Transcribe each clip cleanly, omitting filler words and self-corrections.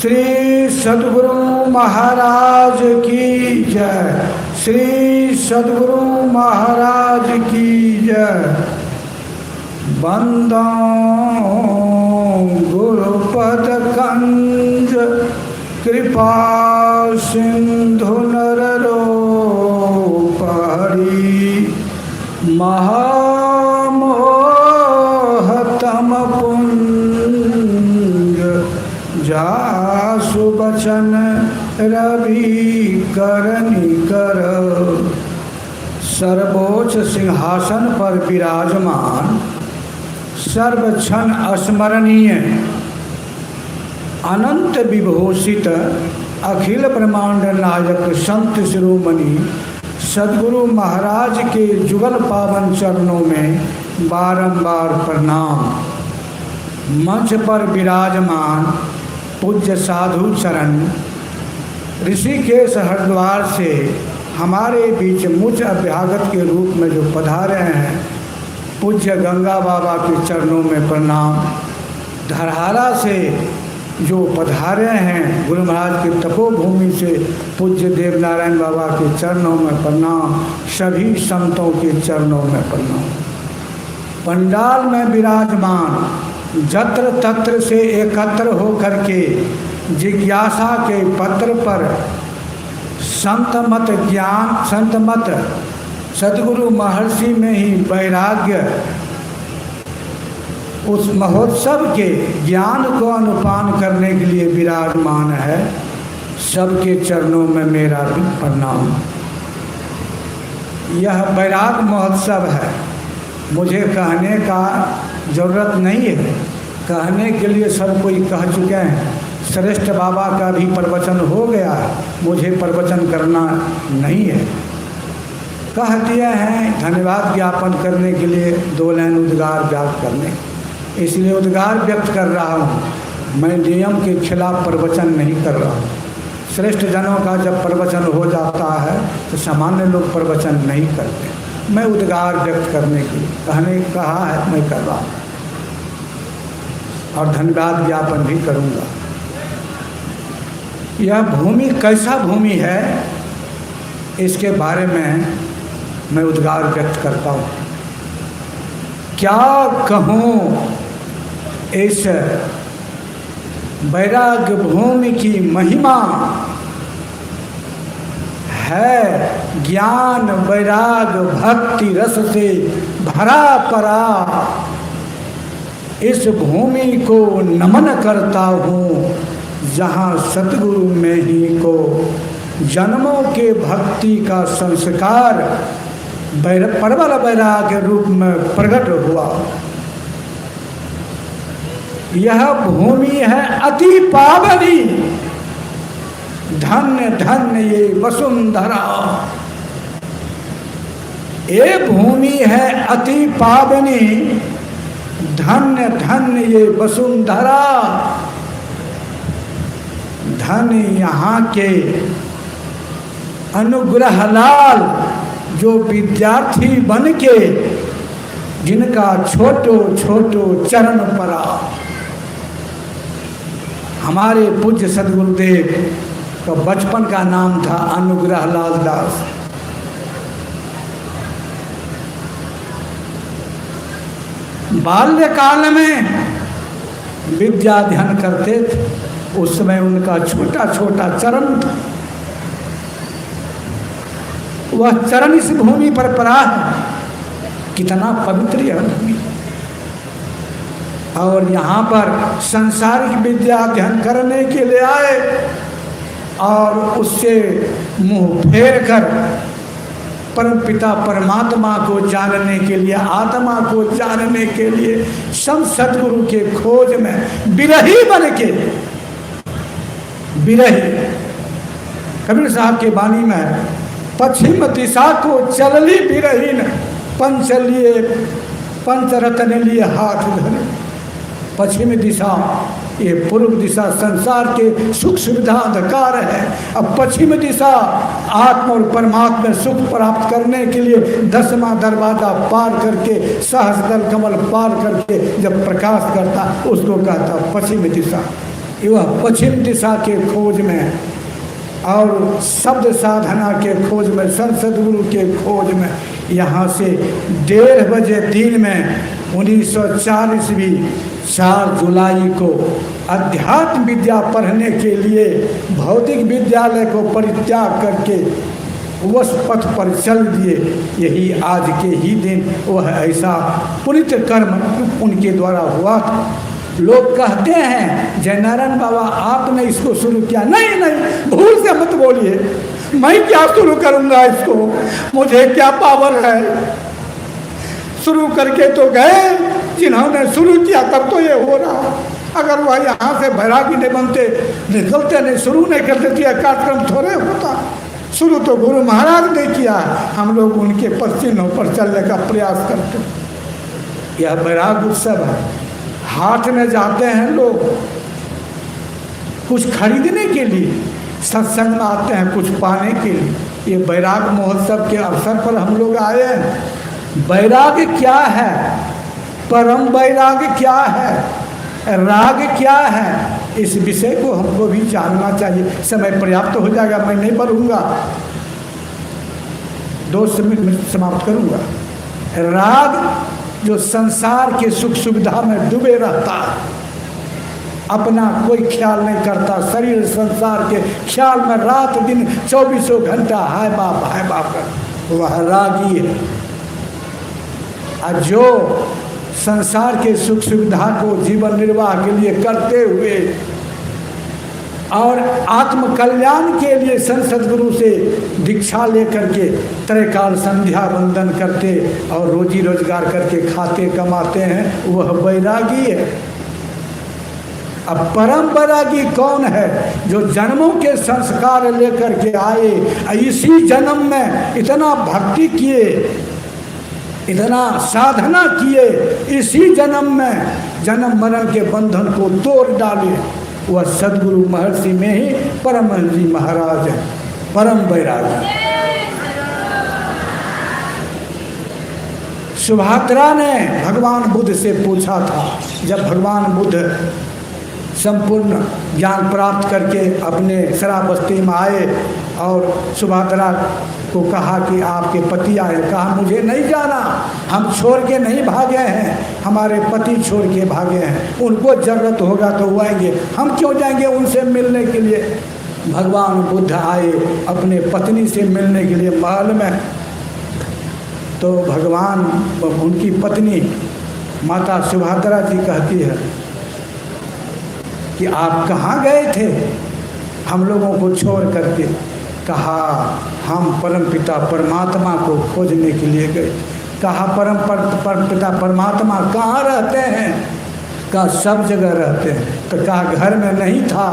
श्री सद्गुरु महाराज की जय। श्री सद्गुरु महाराज की जय। वंदो गुरुपद कंज कृपा सिंधु नररोपहरि महामोहतम पुंज जासु बचन रवि करनि कर। सर्वोच्च सिंहासन पर विराजमान सर्वक्षण स्मरणीय अनंत विभूषित अखिल ब्रह्मांड नायक संत शिरोमणि सद्गुरु महाराज के जुगल पावन चरणों में बारंबार प्रणाम। मंच पर विराजमान पूज्य साधु चरण ऋषिकेश हरिद्वार से हमारे बीच मुझ अभ्यागत के रूप में जो पधारे हैं, पूज्य गंगा बाबा के चरणों में प्रणाम। धरहारा से जो पधारे हैं गुरु महाराज की तपोभूमि से पूज्य देवनारायण बाबा के चरणों में प्रणाम। सभी संतों के चरणों में प्रणाम। पंडाल में विराजमान जत्र तत्र से एकत्र होकर के जिज्ञासा के पत्र पर संतमत ज्ञान संतमत सद्गुरु महर्षि में ही वैराग्य उस महोत्सव के ज्ञान को अनुपान करने के लिए विराजमान है। सबके चरणों में मेरा भी प्रणाम। यह वैराग महोत्सव है। मुझे कहने का ज़रूरत नहीं है, कहने के लिए सब कोई कह चुके हैं। श्रेष्ठ बाबा का भी प्रवचन हो गया है, मुझे प्रवचन करना नहीं है। कह दिए हैं धन्यवाद ज्ञापन करने के लिए, 2 लाइन उद्गार व्यक्त करने, इसलिए उद्गार व्यक्त कर रहा हूँ। मैं नियम के खिलाफ प्रवचन नहीं कर रहा हूँ। श्रेष्ठ जनों का जब प्रवचन हो जाता है तो सामान्य लोग प्रवचन नहीं करते। मैं उद्गार व्यक्त करने के लिए कहने कहा है, मैं कर रहा हूँ और धन्यवाद ज्ञापन भी करूँगा। यह भूमि कैसा भूमि है इसके बारे में मैं उद्गार व्यक्त करता हूँ। क्या कहूँ इस वैराग्य भूमि की महिमा है। ज्ञान वैराग भक्ति रस से भरा परा इस भूमि को नमन करता हूँ, जहाँ सतगुरु में ही को जन्मों के भक्ति का संस्कार प्रबल वैराग्य रूप में प्रकट हुआ। यह भूमि है अति पावनी, धन्य धन्य ये वसुंधरा। ये भूमि है अति पावनी, धन्य धन्य ये वसुंधरा। धन यहाँ के अनुग्रह लाल जो विद्यार्थी बन के जिनका छोटो छोटो चरण परा। हमारे पूज्य सद्गुरुदेव का बचपन का नाम था अनुग्रह लाल दास। बाल्यकाल में विद्या अध्ययन करते थे, उस समय उनका छोटा छोटा चरण था। वह चरण इस भूमि पर पड़ा है। कितना पवित्र यह भूमि। और यहाँ पर संसारिक विद्या अध्ययन करने के लिए आए और उससे मुंह फेर कर परमपिता परमात्मा को जानने के लिए, आत्मा को जानने के लिए सब सद्गुरु के खोज में बिरही बन के, बिरही कबीर साहब के वाणी में पश्चिम दिशा को चलली बिरहीन, पंचरत्न लिए हाथ धरे। पश्चिम दिशा ये पूर्व दिशा संसार के सुख सुविधा अंधकार है। अब पश्चिम दिशा आत्मा और परमात्मा सुख प्राप्त करने के लिए 10वां दरवाजा पार करके सहस्रदल कमल पार करके जब प्रकाश करता उसको कहता पश्चिम दिशा। वह पश्चिम दिशा के खोज में और शब्द साधना के खोज में, संत सद्गुरु के खोज में यहाँ से 1:30 बजे दिन में 1940 4 जुलाई को अध्यात्म विद्या पढ़ने के लिए भौतिक विद्यालय को परित्याग करके उस पथ पर चल दिए। यही आज के ही दिन वह ऐसा पुनित कर्म उनके द्वारा हुआ था। लोग कहते हैं जयनारायण बाबा आपने इसको शुरू किया। नहीं नहीं, भूल से मत बोलिए, मैं क्या शुरू करूंगा इसको, मुझे क्या पावर है। शुरू करके तो गए, जिन्होंने शुरू किया तब तो ये हो रहा। अगर वह यहाँ से बैरागी नहीं बनते, निकलते नहीं, शुरू नहीं करते तो यह कार्यक्रम थोड़े होता। शुरू तो गुरु महाराज ने किया, हम लोग उनके पश्चिमों पर चलने का प्रयास करते। यह बैराग उत्सव है। हाट में जाते हैं लोग कुछ खरीदने के लिए, सत्संग में आते हैं कुछ पाने के लिए। ये बैराग महोत्सव के अवसर पर हम लोग आए हैं। बैराग क्या है, परम बैराग क्या है, राग क्या है, इस विषय को हमको भी जानना चाहिए। समय पर्याप्त हो जाएगा, मैं नहीं पढ़ूंगा, 2 मिनट समाप्त करूंगा। राग जो संसार के सुख सुविधा में डूबे रहता है, अपना कोई ख्याल नहीं करता, शरीर संसार के ख्याल में रात दिन 24 घंटा हाय बाप कर, वह रागी है। और जो संसार के सुख सुविधा को जीवन निर्वाह के लिए करते हुए और आत्म कल्याण के लिए संत सद्गुरु से दीक्षा लेकर के त्रैकाल संध्या वंदन करते और रोजी रोजगार करके खाते कमाते हैं, वह बैरागी है। अब परम बैरागी कौन है? जो जन्मों के संस्कार लेकर के आए, इसी जन्म में इतना भक्ति किए, इतना साधना किए, इसी जन्म में जन्म मरण के बंधन को तोड़ डाले, वह सद्गुरु महर्षि में ही परमहंस जी महाराज है, परम बैरागी। सुभद्रा ने भगवान बुद्ध से पूछा था, जब भगवान बुद्ध संपूर्ण ज्ञान प्राप्त करके अपने शराबस्ती में आए और सुभद्रा को कहा कि आपके पति आए, कहा मुझे नहीं जाना, हम छोड़ के नहीं भागे हैं, हमारे पति छोड़ के भागे हैं, उनको जरूरत होगा तो वो आएंगे, हम क्यों जाएंगे उनसे मिलने के लिए। भगवान बुद्ध आए अपने पत्नी से मिलने के लिए महल में, तो भगवान उनकी पत्नी माता सुभद्रा जी कहती है कि आप कहाँ गए थे हम लोगों को छोड़ करके। कहा हम परमपिता परमात्मा को खोजने के लिए गए। कहा परमपिता परमात्मा कहाँ रहते हैं? कहा सब जगह रहते हैं। तो कहा घर में नहीं था?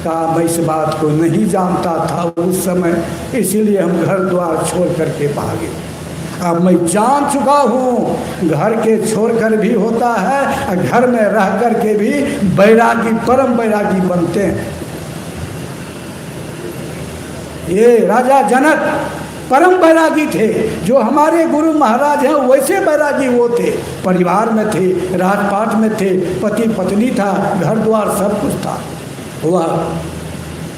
कहा मैं इस बात को नहीं जानता था उस समय, इसीलिए हम घर द्वार छोड़ करके भागे। अब मैं जान चुका हूँ घर के छोड़कर भी होता है और घर में रह कर के भी बैरागी परम बैरागी बनते हैं। ये राजा जनक परम बैरागी थे, जो हमारे गुरु महाराज हैं वैसे बैरागी वो थे। परिवार में थे, राजपाट में थे, पति पत्नी था, घर द्वार सब कुछ था, वह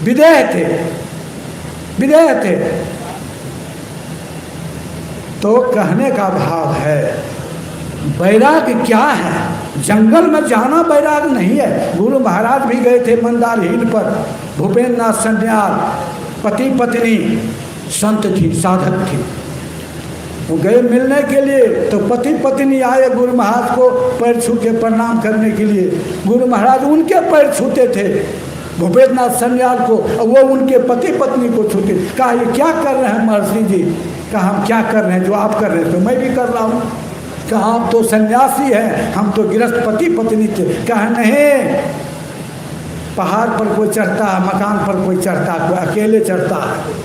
विदेह थे, विदेह थे। तो कहने का भाव है बैराग क्या है? जंगल में जाना बैराग नहीं है। गुरु महाराज भी गए थे मंदार हिल पर, भूपेन्द्र नाथ सन्याल पति पत्नी संत थी, साधक थी, वो गए मिलने के लिए। तो पति पत्नी आए गुरु महाराज को पैर छू के प्रणाम करने के लिए। गुरु महाराज उनके पैर छूते थे, भूपेन्द्र नाथ सन्याल को, वो उनके पति पत्नी को छूते। कहा ये क्या कर रहे हैं महर्षि जी? कहा हम क्या कर रहे हैं, जो आप कर रहे हैं तो मैं भी कर रहा हूँ। कहा हम तो सन्यासी हैं, हम तो गृहस्थ पति पत्नी थे। कहा नहीं, पहाड़ पर कोई चढ़ता है, मकान पर कोई चढ़ता है, कोई अकेले चढ़ता है,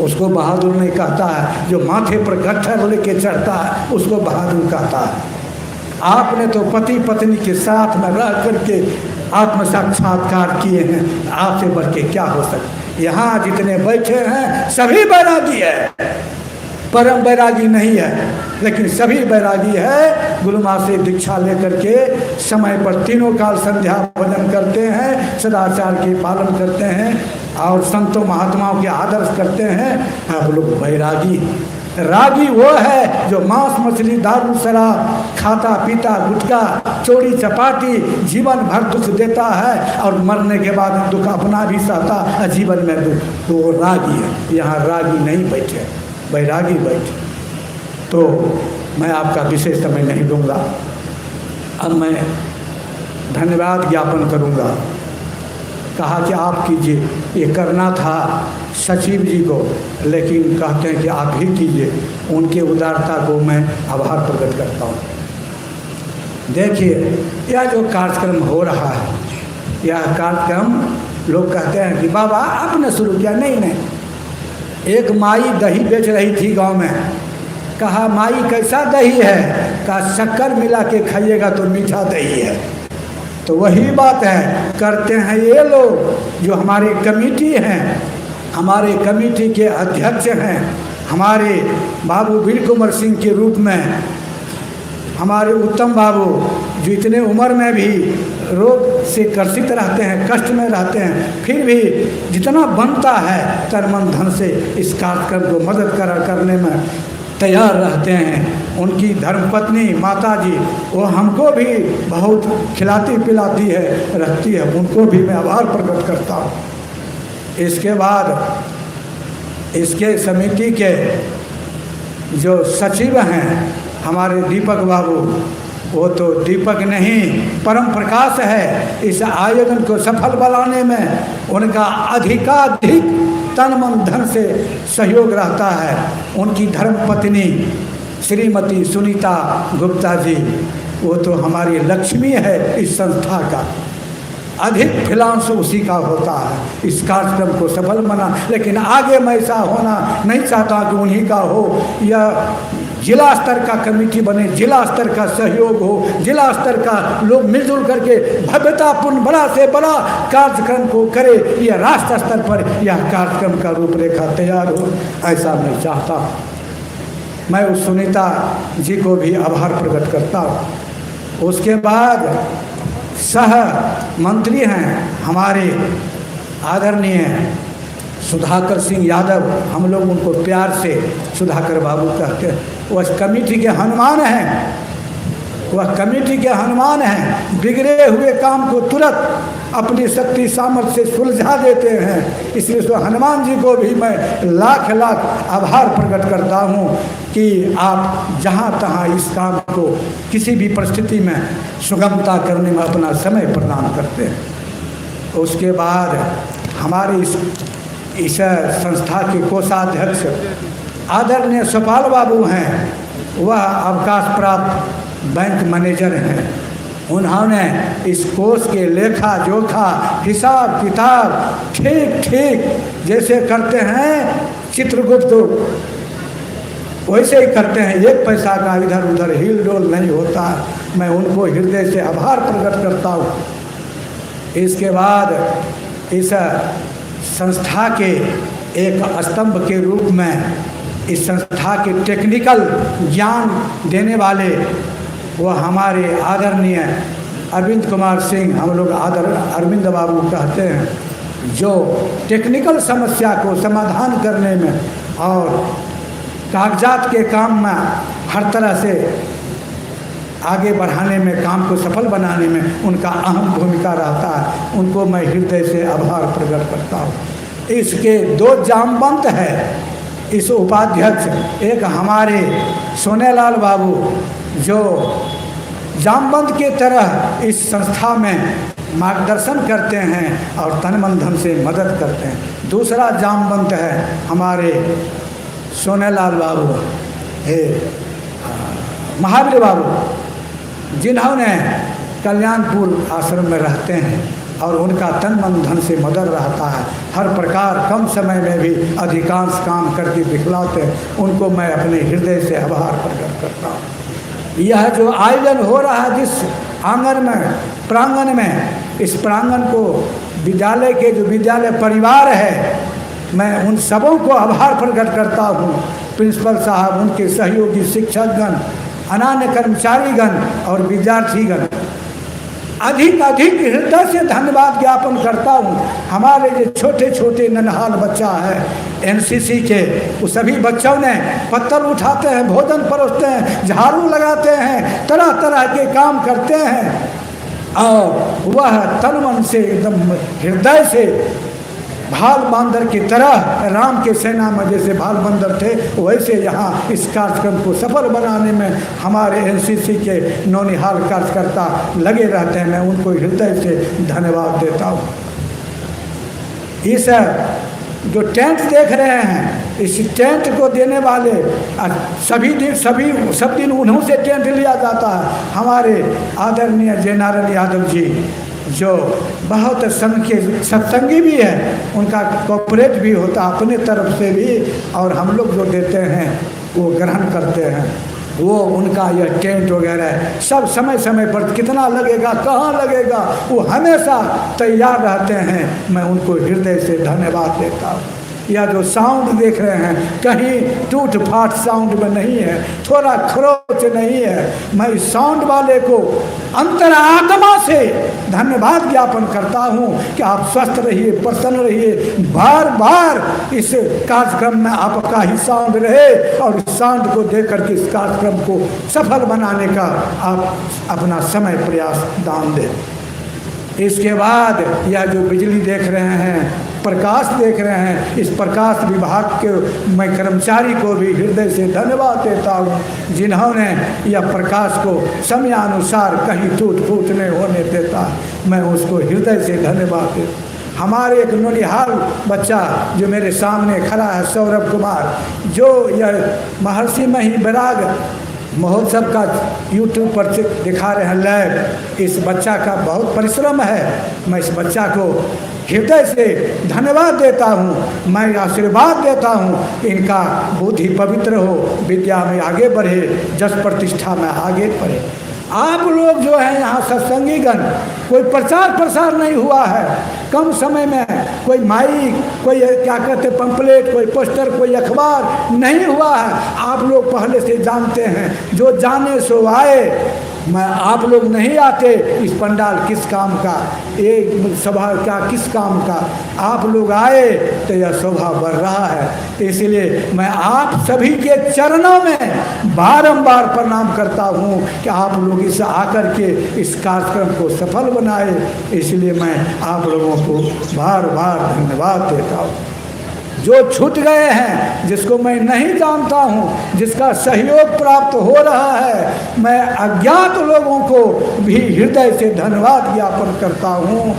उसको बहादुर नहीं कहता है। जो माथे पर गट्ठर लेके चढ़ता है उसको बहादुर कहता है। आपने तो पति पत्नी के साथ में रह करके आत्म साक्षात्कार किए हैं, आपसे बढ़ के क्या हो सकता। यहाँ जितने बैठे हैं सभी बैरागी है, परम बैरागी नहीं है। लेकिन सभी बैरागी है, गुरु माँ से दीक्षा लेकर के समय पर तीनों काल संध्या भजन करते हैं, सदाचार के पालन करते हैं और संतों महात्माओं के आदर्श करते हैं। आप लोग बैरागी। रागी वो है जो मांस मछली दारू शराब खाता पीता गुटखा चोरी चपाटी जीवन भर दुख देता है और मरने के बाद दुख अपना भी सहता है, जीवन में दुख, तो वो रागी है। यहाँ रागी नहीं बैठे, बैरागी बैठे। तो मैं आपका विशेष समय नहीं दूंगा। अब मैं धन्यवाद ज्ञापन करूंगा। कहा कि आप कीजिए, ये करना था सचिव जी को, लेकिन कहते हैं कि आप ही कीजिए। उनके उदारता को मैं आभार प्रकट करता हूँ। देखिए, यह जो कार्यक्रम हो रहा है, यह कार्यक्रम लोग कहते हैं कि बाबा आपने शुरू किया। नहीं, एक माई दही बेच रही थी गांव में। कहा माई कैसा दही है? कहा शक्कर मिला के खाइएगा तो मीठा दही है। तो वही बात है, करते हैं ये लोग जो हमारे कमेटी हैं, हमारे कमेटी के अध्यक्ष हैं, हमारे बाबू वीर कुंवर सिंह के रूप में हमारे उत्तम बाबू जो इतने उम्र में भी रोग से ग्रसित रहते हैं, कष्ट में रहते हैं, फिर भी जितना बनता है तन मन धन से इस कार्यक्रम को मदद करने में तैयार रहते हैं। उनकी धर्मपत्नी माता जी वो हमको भी बहुत खिलाती पिलाती है, रखती है, उनको भी मैं आभार प्रकट करता हूँ। इसके बाद इसके समिति के जो सचिव हैं हमारे दीपक बाबू, वो तो दीपक नहीं परम प्रकाश है। इस आयोजन को सफल बनाने में उनका अधिकाधिक तन मन धन से सहयोग रहता है। उनकी धर्मपत्नी श्रीमती सुनीता गुप्ता जी, वो तो हमारी लक्ष्मी है इस संस्था का। अधिक फिलांस उसी का होता है इस कार्यक्रम को सफल बना। लेकिन आगे मैं ऐसा होना नहीं चाहता कि उन्हीं का हो, या जिला स्तर का कमेटी बने, जिला स्तर का सहयोग हो, जिला स्तर का लोग मिलजुल करके भव्यतापूर्ण बड़ा से बड़ा कार्यक्रम को करे, यह राष्ट्र स्तर पर यह कार्यक्रम का रूपरेखा तैयार हो, ऐसा मैं चाहता हूँ। मैं उस सुनीता जी को भी आभार प्रकट करता हूँ। उसके बाद सह मंत्री हैं हमारे आदरणीय सुधाकर सिंह यादव, हम लोग उनको प्यार से सुधाकर बाबू कहते हैं। वह कमेटी के हनुमान हैं, वह कमेटी के हनुमान हैं। बिगड़े हुए काम को तुरंत अपनी शक्ति सामर्थ्य से सुलझा देते हैं। इसलिए तो हनुमान जी को भी मैं लाख लाख आभार प्रकट करता हूँ कि आप जहाँ तहाँ इस काम को किसी भी परिस्थिति में सुगमता करने में अपना समय प्रदान करते हैं। उसके बाद हमारे इस संस्था के कोषाध्यक्ष आदरणीय सुपाल बाबू हैं, वह अवकाश प्राप्त बैंक मैनेजर हैं। उन्होंने इस कोष के लेखा जोखा हिसाब किताब ठीक जैसे करते हैं चित्रगुप्त वैसे ही करते हैं। एक पैसा का इधर उधर हिल डोल नहीं होता। मैं उनको हृदय से आभार प्रकट करता हूँ। इसके बाद इस संस्था के एक स्तंभ के रूप में इस संस्था के टेक्निकल ज्ञान देने वाले वह हमारे आदरणीय अरविंद कुमार सिंह, हम लोग अरविंद बाबू कहते हैं, जो टेक्निकल समस्या को समाधान करने में और कागजात के काम में हर तरह से आगे बढ़ाने में, काम को सफल बनाने में उनका अहम भूमिका रहता है। उनको मैं हृदय से आभार प्रकट करता हूँ। इसके दो जामवंत है इस उपाध्यक्ष, एक हमारे सोनेलाल बाबू जो जामवंत के तरह इस संस्था में मार्गदर्शन करते हैं और तन मन धन से मदद करते हैं। दूसरा जामवंत है हमारे सोनेलाल बाबू है महावीर बाबू, जिन्होंने कल्याणपुर आश्रम में रहते हैं और उनका तन मन धन से मदद रहता है। हर प्रकार कम समय में भी अधिकांश काम करके दिखलाते हैं। उनको मैं अपने हृदय से आभार प्रकट करता हूँ। यह जो आयोजन हो रहा है जिस आंगन में, प्रांगण में, इस प्रांगण को विद्यालय के जो विद्यालय परिवार है मैं उन सबों को आभार प्रकट करता हूँ, प्रिंसिपल साहब, उनके सहयोगी शिक्षकगण, अन्य कर्मचारीगण और विद्यार्थीगण। अधिक अधिक हृदय से धन्यवाद ज्ञापन करता हूँ। हमारे जो छोटे छोटे नन्हाल बच्चा है एनसीसी के, वो सभी बच्चों ने पत्थर उठाते हैं, भोजन परोसते हैं, झाड़ू लगाते हैं, तरह तरह के काम करते हैं और वह तन मन से एकदम हृदय से भाल बंदर की तरह, राम के सेना में जैसे भाल बंदर थे वैसे यहाँ इस कार्यक्रम को सफल बनाने में हमारे एनसीसी के नौनिहाल कार्यकर्ता लगे रहते हैं। मैं उनको हृदय से धन्यवाद देता हूँ। इस जो टेंट देख रहे हैं, इस टेंट को देने वाले सब दिन उन्हों से टेंट लिया जाता है। हमारे आदरणीय जयनारायण यादव जी जो बहुत सत्संगी भी है, उनका कॉपरेट भी होता अपने तरफ से भी, और हम लोग जो देते हैं वो ग्रहण करते हैं। वो उनका यह टेंट वगैरह सब समय समय पर कितना लगेगा, कहाँ लगेगा, वो हमेशा तैयार रहते हैं। मैं उनको हृदय से धन्यवाद देता हूँ। या जो साउंड देख रहे हैं, कहीं टूट फाट साउंड में नहीं है, थोड़ा खरोच नहीं है। मैं इस साउंड वाले को अंतरात्मा से धन्यवाद ज्ञापन करता हूँ कि आप स्वस्थ रहिए, प्रसन्न रहिए, बार बार इस कार्यक्रम में आपका ही साउंड रहे और इस साउंड को देख करके इस कार्यक्रम को सफल बनाने का आप अपना समय प्रयास दान दें। इसके बाद यह जो बिजली देख रहे हैं, प्रकाश देख रहे हैं, इस प्रकाश विभाग के मैं कर्मचारी को भी हृदय से धन्यवाद देता हूँ, जिन्होंने यह प्रकाश को समयानुसार कहीं टूट फूट नहीं होने देता। मैं उसको हृदय से धन्यवाद देता हूँ। हमारे एक नौनिहाल बच्चा जो मेरे सामने खड़ा है, सौरभ कुमार, जो यह महर्षि मही बैराग महोत्सव का यूट्यूब पर दिखा रहे हैं लाइव। इस बच्चा का बहुत परिश्रम है। मैं इस बच्चा को हृदय से धन्यवाद देता हूँ। मैं आशीर्वाद देता हूँ इनका बुद्धि पवित्र हो, विद्या में आगे बढ़े, जस प्रतिष्ठा में आगे बढ़े। आप लोग जो हैं यहाँ सत्संगीगण, कोई प्रचार प्रसार नहीं हुआ है कम समय में, कोई माइक, कोई क्या कहते पंपलेट, कोई पोस्टर, कोई अखबार नहीं हुआ है। आप लोग पहले से जानते हैं, जो जाने सो आए। मैं आप लोग नहीं आते, इस पंडाल किस काम का, एक सभा क्या किस काम का, आप लोग आए तो यह शोभा बढ़ रहा है। इसलिए मैं आप सभी के चरणों में बारंबार प्रणाम करता हूँ कि आप लोग इस आकर के इस कार्यक्रम को सफल बनाए। इसलिए मैं आप लोगों को बार बार धन्यवाद देता हूँ। जो छूट गए हैं, जिसको मैं नहीं जानता हूँ, जिसका सहयोग प्राप्त हो रहा है, मैं अज्ञात लोगों को भी हृदय से धन्यवाद ज्ञापन करता हूँ।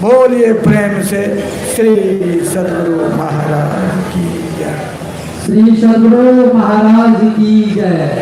बोलिए प्रेम से श्री सद्गुरु महाराज की जय। श्री सद्गुरु महाराज की जय।